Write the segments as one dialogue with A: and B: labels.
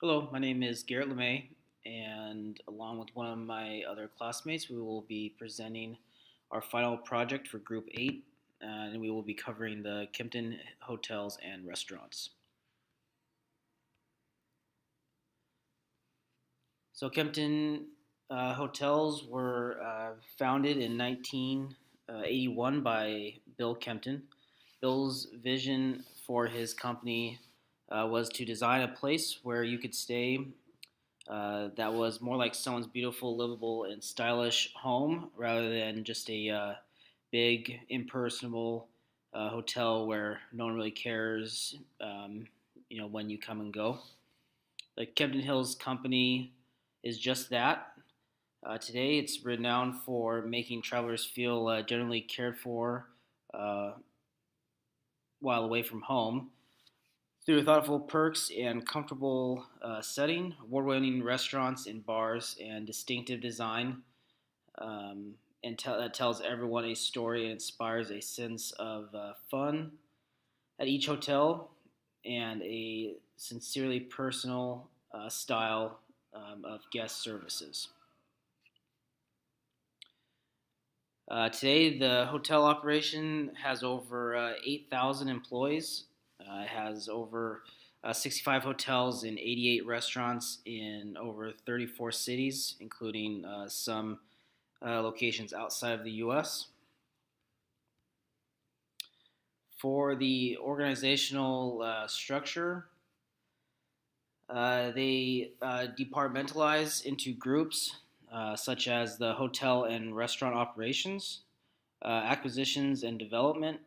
A: Hello, my name is Garrett LaMay, and along with one of my other classmates, we will be presenting our final project for Group 8, and we will be covering the Kimpton hotels and restaurants. So, Kimpton hotels were founded in 1981 by Bill Kimpton. Bill's vision for his company was to design a place where you could stay that was more like someone's beautiful, livable, and stylish home rather than just a big, impersonal hotel where no one really cares, when you come and go. The Kempton Hills Company is just that. Today, it's renowned for making travelers feel generally cared for uh, while away from home. Through thoughtful perks and comfortable setting, award-winning restaurants and bars, and distinctive design, that tells everyone a story and inspires a sense of fun at each hotel and a sincerely personal style of guest services. Today, the hotel operation has over 8,000 employees. It has over 65 hotels and 88 restaurants in over 34 cities, including some locations outside of the U.S. For the organizational structure, they departmentalize into groups such as the hotel and restaurant operations, acquisitions and development,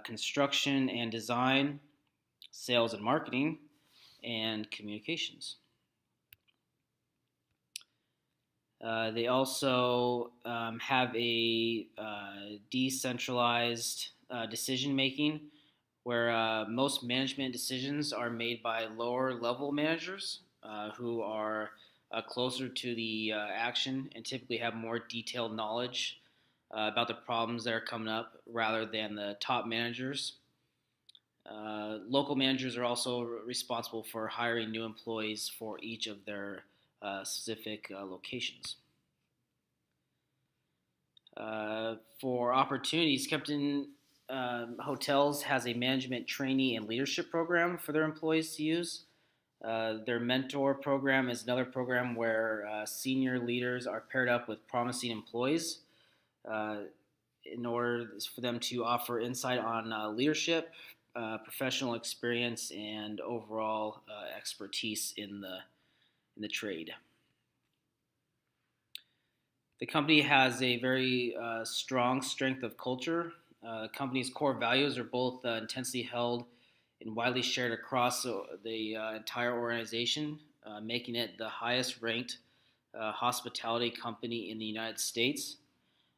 A: construction and design, sales and marketing, and communications. They also have a decentralized decision making where most management decisions are made by lower level managers who are closer to the action and typically have more detailed knowledge about the problems that are coming up rather than the top managers. Local managers are also responsible for hiring new employees for each of their specific locations. For opportunities, Kimpton Hotels has a management trainee and leadership program for their employees to use. Their mentor program is another program where senior leaders are paired up with promising employees uh, in order for them to offer insight on leadership, professional experience, and overall expertise in the trade. The company has a very strong strength of culture. The company's core values are both intensely held and widely shared across the entire organization, making it the highest ranked hospitality company in the United States.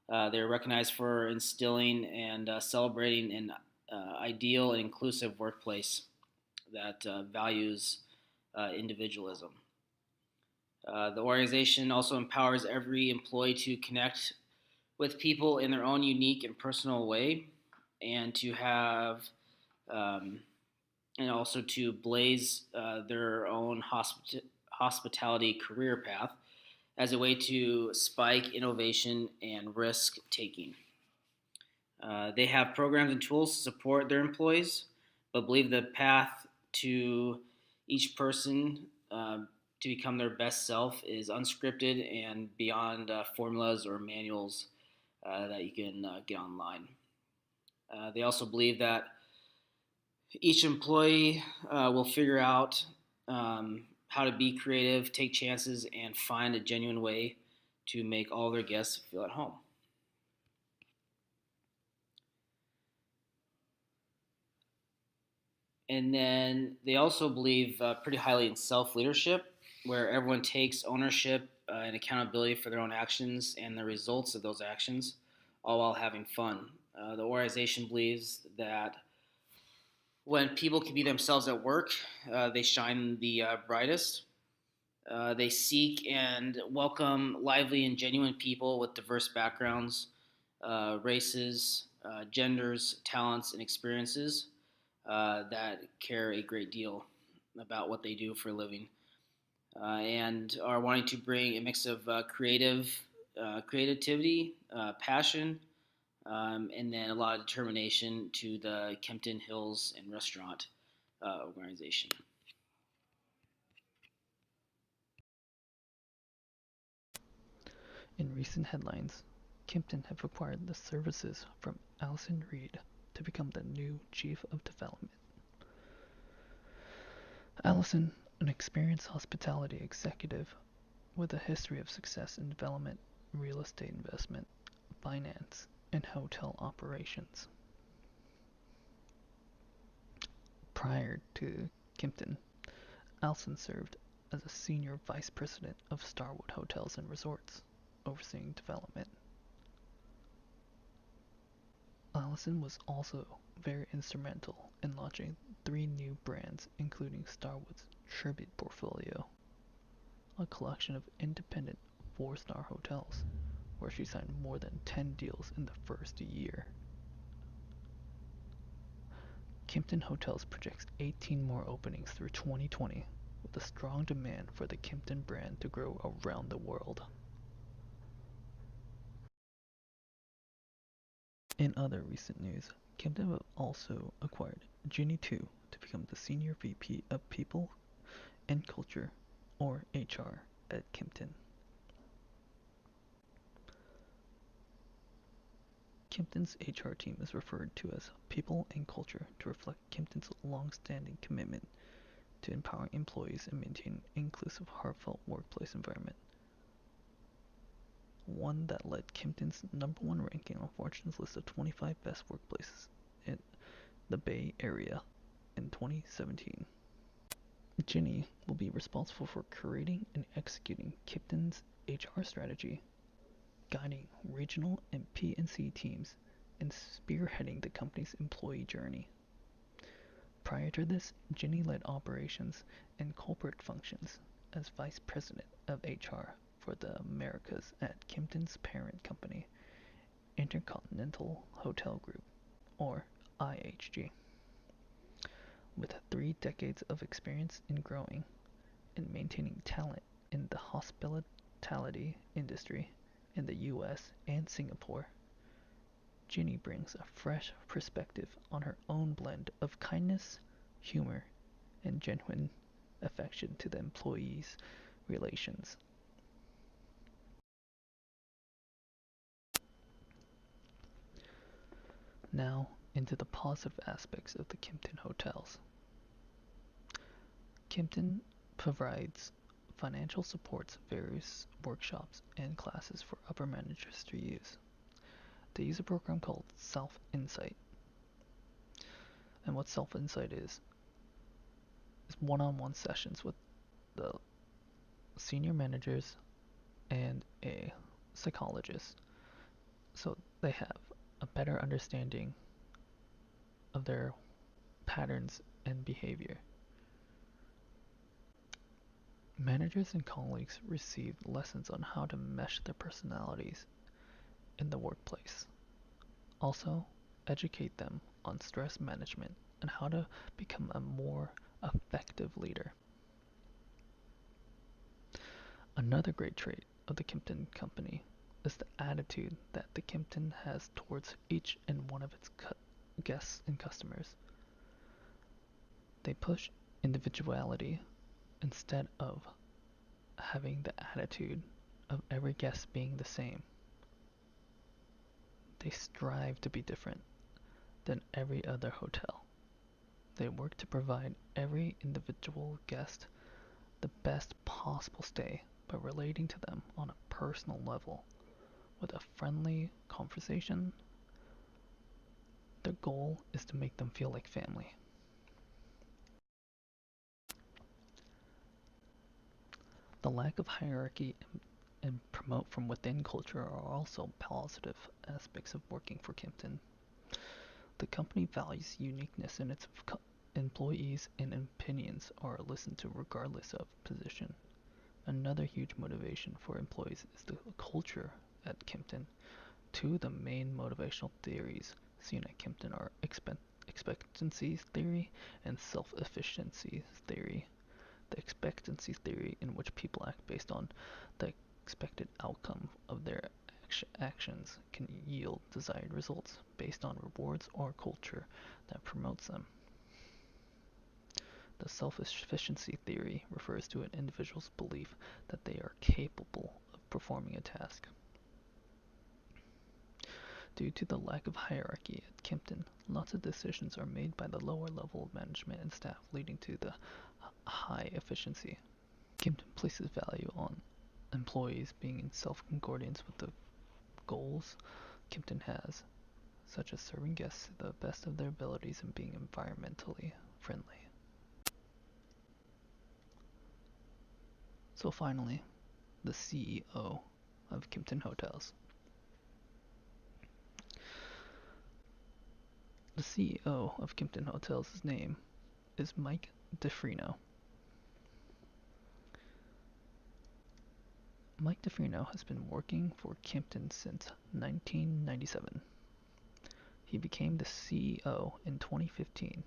A: They're recognized for instilling and celebrating an ideal and inclusive workplace that values individualism. The organization also empowers every employee to connect with people in their own unique and personal way, and to have um, and also to blaze their own hospitality career path as a way to spike innovation and risk taking. They have programs and tools to support their employees, but believe the path to each person to become their best self is unscripted and beyond formulas or manuals that you can get online. They also believe that each employee will figure out how to be creative, take chances, and find a genuine way to make all their guests feel at home. And then they also believe pretty highly in self leadership, where everyone takes ownership and accountability for their own actions and the results of those actions, all while having fun. The organization believes that when people can be themselves at work, they shine the brightest. They seek and welcome lively and genuine people with diverse backgrounds, races, genders, talents, and experiences that care a great deal. about what they do for a living, and are wanting to bring a mix of creativity, passion, and then a lot of determination to the Kimpton Hills and Restaurant organization.
B: In recent headlines, Kimpton have acquired the services from Alassane Reid to become the new Chief of Development. Alassane, an experienced hospitality executive with a history of success in development, real estate investment, finance, and hotel operations. Prior to Kimpton, Alassane served as a senior vice president of Starwood Hotels and Resorts, overseeing development. Alassane was also very instrumental in launching 3 new brands, including Starwood's Tribute portfolio, a collection of independent 4-star hotels, where she signed more than 10 deals in the first year. Kimpton Hotels projects 18 more openings through 2020, with a strong demand for the Kimpton brand to grow around the world. In other recent news, Kimpton have also acquired Ginny Tu to become the Senior VP of People and Culture, or HR, at Kimpton. Kimpton's HR team is referred to as People and Culture to reflect Kimpton's long-standing commitment to empowering employees and maintaining an inclusive, heartfelt workplace environment. One that led Kimpton's #1 ranking on Fortune's list of 25 best workplaces in the Bay Area in 2017. Ginny will be responsible for creating and executing Kimpton's HR strategy, guiding regional and P&C teams, and spearheading the company's employee journey. Prior to this, Ginny led operations and corporate functions as Vice President of HR for the Americas at Kimpton's parent company, Intercontinental Hotel Group, or IHG. With 3 decades of experience in growing and maintaining talent in the hospitality industry in the US and Singapore, Ginny brings a fresh perspective on her own blend of kindness, humor, and genuine affection to the employees' relations. Now, into the positive aspects of the Kimpton hotels. Kimpton provides financial supports, various workshops and classes for upper managers to use. They use a program called Self-Insight. And what Self-Insight is one-on-one sessions with the senior managers and a psychologist, so they have a better understanding of their patterns and behavior. Managers and colleagues receive lessons on how to mesh their personalities in the workplace. Also, educate them on stress management and how to become a more effective leader. Another great trait of the Kimpton Company is the attitude that the Kimpton has towards each and one of its guests and customers. They push individuality instead of having the attitude of every guest being the same. They strive to be different than every other hotel. They work to provide every individual guest the best possible stay by relating to them on a personal level with a friendly conversation. Their goal is to make them feel like family. The lack of hierarchy and promote from within culture are also positive aspects of working for Kimpton. The company values uniqueness in its employees, and opinions are listened to regardless of position. Another huge motivation for employees is the culture at Kimpton. 2 of the main motivational theories seen at Kimpton are expectancy theory and self-efficiency theory. The expectancy theory, in which people act based on the expected outcome of their actions, can yield desired results based on rewards or culture that promotes them. The self-efficiency theory refers to an individual's belief that they are capable of performing a task. Due to the lack of hierarchy at Kimpton, lots of decisions are made by the lower level of management and staff, leading to the high efficiency. Kimpton places value on employees being in self-concordance with the goals Kimpton has, such as serving guests to the best of their abilities and being environmentally friendly. So finally, the CEO of Kimpton Hotels. The CEO of Kimpton Hotels' name is Mike DeFrino. Mike DeFrino has been working for Kimpton since 1997. He became the CEO in 2015.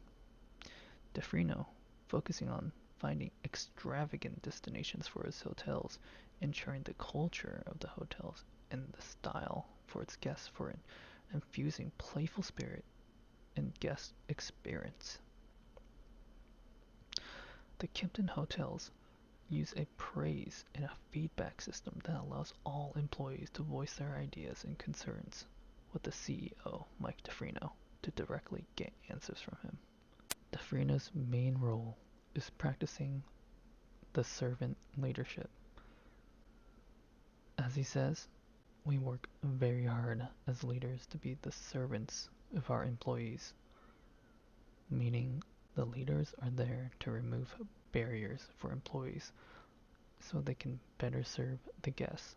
B: DeFrino, focusing on finding extravagant destinations for his hotels, ensuring the culture of the hotels and the style for its guests, for infusing playful spirit and guest experience. The Kimpton Hotels use a praise and a feedback system that allows all employees to voice their ideas and concerns with the CEO, Mike DeFrino, to directly get answers from him. DeFrino's main role is practicing the servant leadership. As he says, we work very hard as leaders to be the servants of our employees, meaning the leaders are there to remove barriers for employees so they can better serve the guests.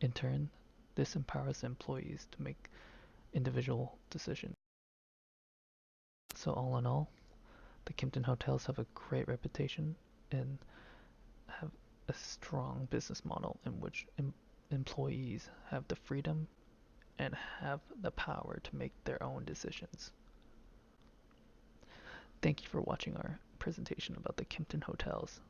B: In turn, this empowers employees to make individual decisions. So all in all, the Kimpton Hotels have a great reputation and have a strong business model in which employees have the freedom and have the power to make their own decisions. Thank you for watching our presentation about the Kimpton Hotels.